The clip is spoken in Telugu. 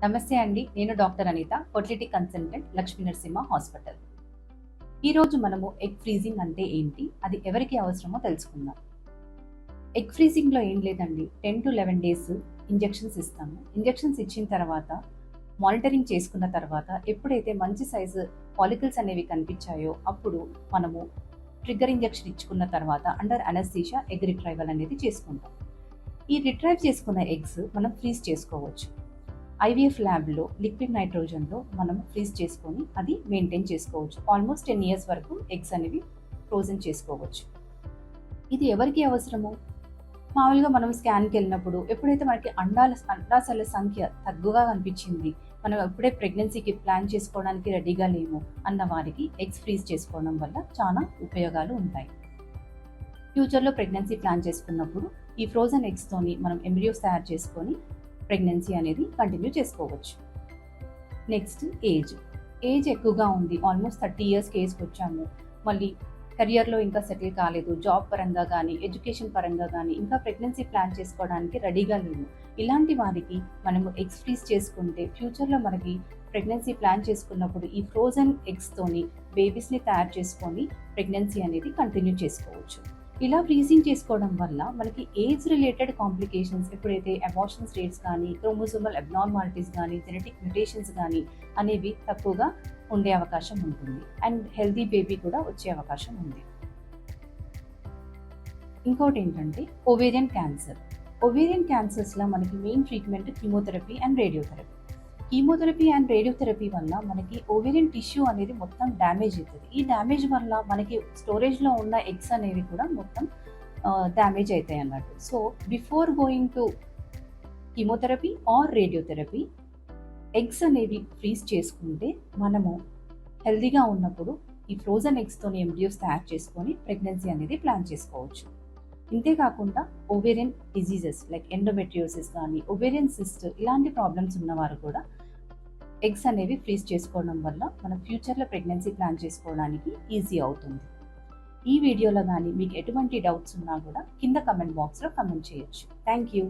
నమస్తే అండి. నేను doctor Anitha, fertility consultant, Lakshmi Narasimha hospital. ఈరోజు మనము ఎగ్ ఫ్రీజింగ్ అంటే ఏంటి, అది ఎవరికి అవసరమో తెలుసుకుందాం. ఎగ్ ఫ్రీజింగ్లో ఏం లేదండి, 10 to 11 డేస్ ఇంజెక్షన్స్ ఇస్తాము. ఇంజెక్షన్స్ ఇచ్చిన తర్వాత మానిటరింగ్ చేసుకున్న తర్వాత ఎప్పుడైతే మంచి సైజు పాలికల్స్ అనేవి కనిపించాయో అప్పుడు మనము ట్రిగ్గర్ ఇంజెక్షన్ ఇచ్చుకున్న తర్వాత అండర్ అనస్థీషియా ఎగ్ రిట్రైవల్ అనేది చేసుకుంటాం. ఈ రిట్రైవ్ చేసుకున్న ఎగ్స్ మనం ఫ్రీజ్ చేసుకోవచ్చు. ఐవీఎఫ్ ల్యాబ్లో లిక్విడ్ నైట్రోజన్లో మనం ఫ్రీజ్ చేసుకొని అది మెయింటైన్ చేసుకోవచ్చు. ఆల్మోస్ట్ 10 years వరకు ఎగ్స్ అనేవి ఫ్రోజన్ చేసుకోవచ్చు. ఇది ఎవరికి అవసరము? మామూలుగా మనం స్కాన్కి వెళ్ళినప్పుడు ఎప్పుడైతే మనకి అండాశయాల సంఖ్య తగ్గుగా కనిపించింది, మనం ఎప్పుడే ప్రెగ్నెన్సీకి ప్లాన్ చేసుకోవడానికి రెడీగా లేము అన్న వారికి ఎగ్స్ ఫ్రీజ్ చేసుకోవడం వల్ల చాలా ఉపయోగాలు ఉంటాయి. ఫ్యూచర్లో ప్రెగ్నెన్సీ ప్లాన్ చేసుకున్నప్పుడు ఈ ఫ్రోజన్ ఎగ్స్తోని మనం ఎంబ్రియోస్ తయారు చేసుకొని ప్రెగ్నెన్సీ అనేది కంటిన్యూ చేసుకోవచ్చు. నెక్స్ట్ ఏజ్ ఎక్కువగా ఉంది, ఆల్మోస్ట్ 30 years ఏజ్కి వచ్చాము, మళ్ళీ కెరియర్లో ఇంకా సెటిల్ కాలేదు, జాబ్ పరంగా కానీ ఎడ్యుకేషన్ పరంగా కానీ ఇంకా ప్రెగ్నెన్సీ ప్లాన్ చేసుకోవడానికి రెడీగా లేము. ఇలాంటి వారికి మనము ఎగ్స్ ఫ్రీజ్ చేసుకుంటే ఫ్యూచర్లో మనకి ప్రెగ్నెన్సీ ప్లాన్ చేసుకున్నప్పుడు ఈ ఫ్రోజన్ ఎగ్స్తోని బేబీస్ని తయారు చేసుకొని ప్రెగ్నెన్సీ అనేది కంటిన్యూ చేసుకోవచ్చు. ఇలా ఫ్రీజింగ్ చేసుకోవడం వల్ల మనకి ఏజ్ రిలేటెడ్ కాంప్లికేషన్స్, ఎప్పుడైతే అబార్షన్ రేట్స్ కానీ క్రోమోసోమల్ అబ్నార్మాలిటీస్ కానీ జెనెటిక్ మ్యుటేషన్స్ కానీ అనేవి తక్కువగా ఉండే అవకాశం ఉంటుంది. అండ్ హెల్తీ బేబీ కూడా వచ్చే అవకాశం ఉంది. ఇంకోటి ఏంటంటే ఓవేరియన్ క్యాన్సర్. ఓవేరియన్ క్యాన్సర్స్లో మనకి main treatment chemotherapy and radiotherapy. Chemotherapy and radiotherapy వల్ల మనకి ఓవేరియన్ టిష్యూ అనేది మొత్తం డ్యామేజ్ అవుతుంది. ఈ డ్యామేజ్ వల్ల మనకి స్టోరేజ్లో ఉన్న ఎగ్స్ అనేవి కూడా మొత్తం డ్యామేజ్ అవుతాయి అన్నట్టు. So before going to chemotherapy are radiotherapy eggs అనేవి ఫ్రీజ్ చేసుకుంటే మనము హెల్దీగా ఉన్నప్పుడు ఈ ఫ్రోజన్ ఎగ్స్తోని ఎంబ్రియోస్ తయారు చేసుకొని ప్రెగ్నెన్సీ అనేది ప్లాన్ చేసుకోవచ్చు. ఇంతేకాకుండా ఓవేరియన్ డిజీజెస్ లైక్ ఎండోమెట్రియోసిస్ కానీ ఓవేరియన్ సిస్ట్ ఇలాంటి ప్రాబ్లమ్స్ ఉన్నవారు కూడా ఎగ్స్ అనేవి ఫ్రీజ్ చేసుకోవడం వల్ల మన ఫ్యూచర్లో ప్రెగ్నెన్సీ ప్లాన్ చేసుకోవడానికి ఈజీ అవుతుంది. ఈ వీడియోలో కానీ మీకు ఎటువంటి డౌట్స్ ఉన్నా కూడా కింద కమెంట్ బాక్స్లో కమెంట్ చేయొచ్చు. Thank you.